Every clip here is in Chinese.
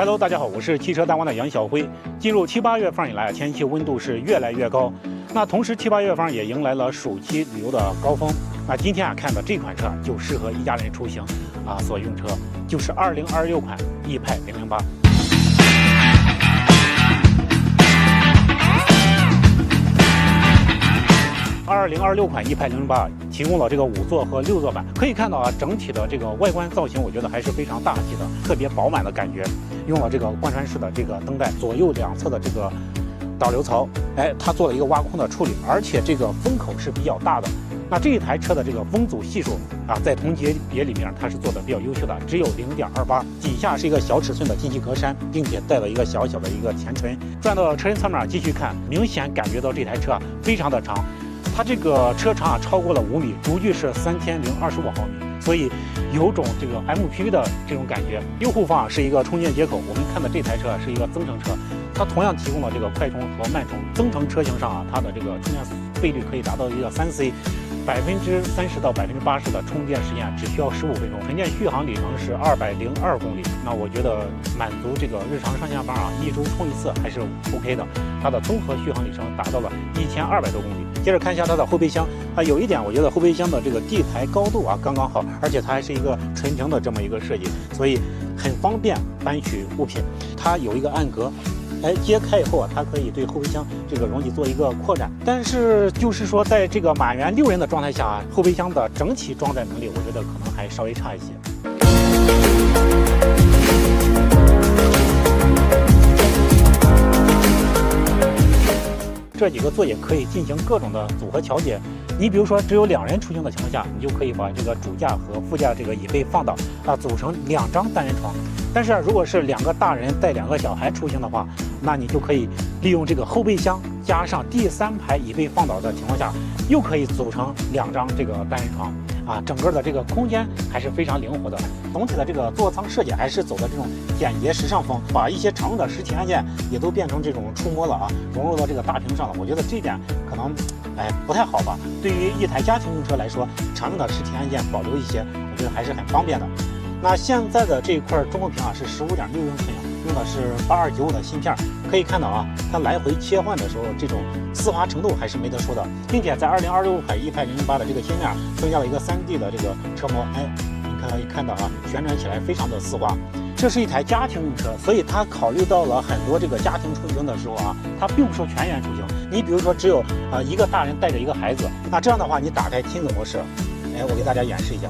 Hello， 大家好，我是汽车大王的杨小辉。进入7、8月份以来，天气温度是越来越高。那同时7、8月份也迎来了暑期旅游的高峰。那今天看的这款车就适合一家人出行所用车，就是2026款逸派008。2026款逸派008提供了这个5座和6座版，可以看到整体的这个外观造型，我觉得还是非常大气的，特别饱满的感觉。用了这个贯穿式的这个灯带，左右两侧的这个导流槽，它做了一个挖空的处理，而且这个风口是比较大的。那这一台车的这个风阻系数在同级别里面它是做的比较优秀的，只有0.28，底下是一个小尺寸的进气格栅，并且带了一个小小的一个前唇。转到车身侧面继续看，明显感觉到这台车非常的长。它这个车长超过了5米，轴距是3025毫米，所以有种这个 MPV 的这种感觉。右后方是一个充电接口，我们看的这台车是一个增程车，它同样提供了这个快充和慢充。增程车型上它的这个充电费率可以达到一个3C，30%到80%的充电时间只需要15分钟，纯电续航里程是202公里。那我觉得满足这个日常上下班一周充一次还是 OK 的。它的综合续航里程达到了1200多公里。接着看一下它的后备箱，有一点我觉得后备箱的这个地台高度刚刚好，而且它还是一个纯平的这么一个设计，所以很方便搬取物品。它有一个暗格，揭开以后它可以对后备箱这个容积做一个扩展。但是就是说，在这个满员6人的状态下，后备箱的整体装载能力，我觉得可能还稍微差一些。这几个座椅可以进行各种的组合调节。你比如说，只有2人出行的情况下，你就可以把这个主驾和副驾这个椅背放倒组成2张单人床。但是如果是2个大人带2个小孩出行的话，那你就可以利用这个后备箱加上第3排椅背放倒的情况下，又可以组成2张这个单人床整个的这个空间还是非常灵活的。总体的这个座舱设计还是走的这种简洁时尚风，把一些常用的实体按键也都变成这种触摸了融入到这个大屏上了。我觉得这点可能不太好吧。对于一台家庭用车来说，常用的实体按键保留一些，我觉得还是很方便的。那现在的这一块中控屏是15.6英寸，用的是8295的芯片。可以看到它来回切换的时候，这种丝滑程度还是没得说的，并且在2026款逸派008的这个界面增加了一个3D 的这个车模，你可以看到旋转起来非常的丝滑。这是一台家庭用车，所以它考虑到了很多这个家庭出行的时候它并不说全员出行。你比如说只有一个大人带着一个孩子，那这样的话你打开亲子模式，我给大家演示一下。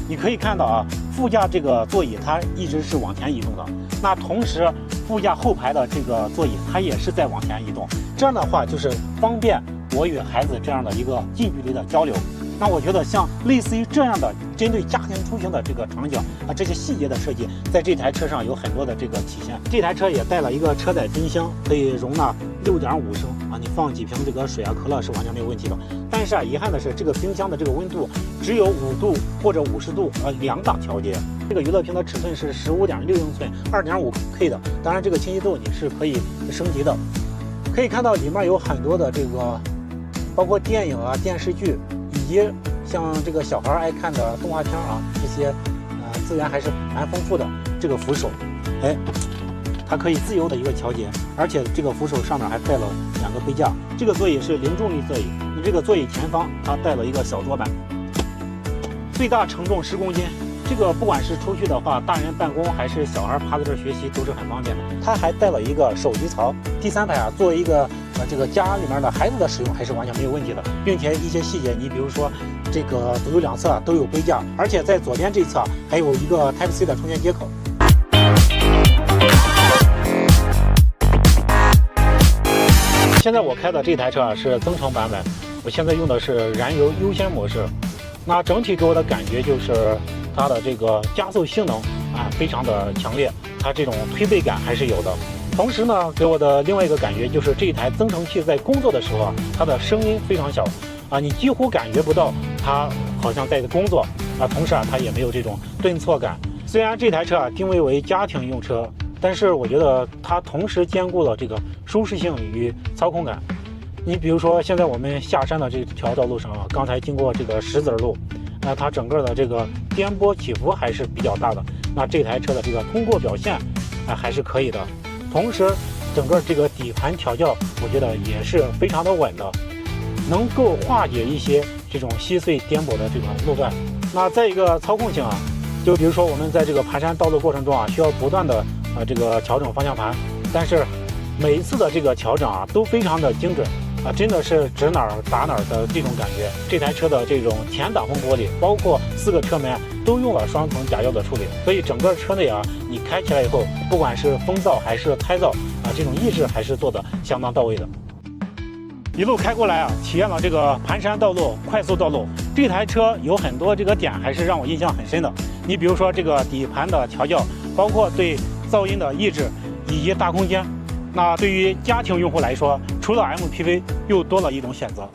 你可以看到副驾这个座椅它一直是往前移动的，那同时副驾后排的这个座椅它也是在往前移动，这样的话就是方便我与孩子这样的一个近距离的交流。那我觉得像类似于这样的针对家庭出行的这个场景这些细节的设计，在这台车上有很多的这个体现。这台车也带了一个车载冰箱，可以容纳6.5升你放几瓶这个水可乐是完全没有问题的。但是遗憾的是，这个冰箱的这个温度只有5度或者50度2档调节。这个娱乐屏的尺寸是15.6英寸 2.5K 的，当然这个清晰度你是可以升级的。可以看到里面有很多的这个包括电影电视剧以及像这个小孩爱看的动画片这些资源还是蛮丰富的。这个扶手它可以自由的一个调节，而且这个扶手上面还带了2个杯架。这个座椅是零重力座椅，你这个座椅前方它带了一个小桌板，最大承重10公斤。这个不管是出去的话，大人办公还是小孩趴在这儿学习都是很方便的。它还带了一个手机槽，第3排作为一个这个家里面的孩子的使用还是完全没有问题的，并且一些细节，你比如说这个左右两侧都有杯架，而且在左边这侧还有一个 Type-C 的充电接口。现在我开的这台车是增程版本，我现在用的是燃油优先模式。那整体给我的感觉就是它的这个加速性能非常的强烈，它这种推背感还是有的。同时呢，给我的另外一个感觉就是这台增程器在工作的时候它的声音非常小你几乎感觉不到它好像在工作同时它也没有这种顿挫感。虽然这台车定位为家庭用车，但是我觉得它同时兼顾了这个舒适性与操控感。你比如说现在我们下山的这条道路上刚才经过这个石子路，那它整个的这个颠簸起伏还是比较大的。那这台车的这个通过表现还是可以的。同时，整个这个底盘调教，我觉得也是非常的稳的，能够化解一些这种稀碎颠簸的这个路段。那再一个操控性啊，就比如说我们在这个盘山道路过程中啊，需要不断的这个调整方向盘，但是每一次的这个调整啊，都非常的精准啊，真的是指哪儿打哪儿的这种感觉。这台车的这种前挡风玻璃，包括4个车门都用了双层夹胶的处理，所以整个车内啊，你开起来以后，不管是风噪还是胎噪啊，这种抑制还是做的相当到位的。一路开过来啊，体验了这个盘山道路、快速道路，这台车有很多这个点还是让我印象很深的。你比如说这个底盘的调教，包括对噪音的抑制以及大空间。那对于家庭用户来说，除了 MPV，又多了一种选择。